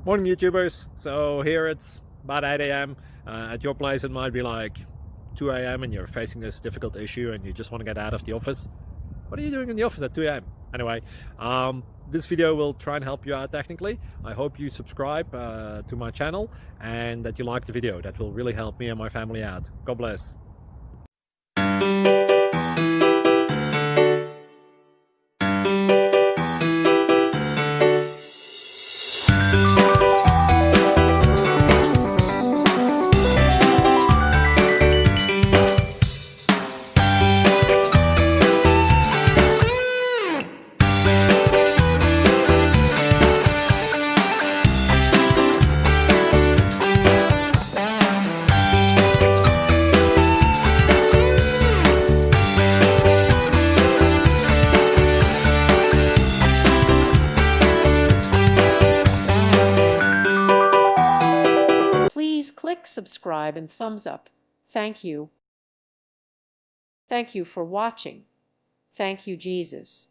Morning YouTubers. So here it's about 8 a.m. At your place it might be like 2 a.m. and you're facing this difficult issue and you just want to get out of the office. What are you doing in the office at 2 a.m.? Anyway, this video will try and help you out technically. I hope you subscribe to my channel and that you like the video. That will really help me and my family out. God bless. Please click subscribe and thumbs up. Thank you. Thank you for watching. Thank you, Jesus.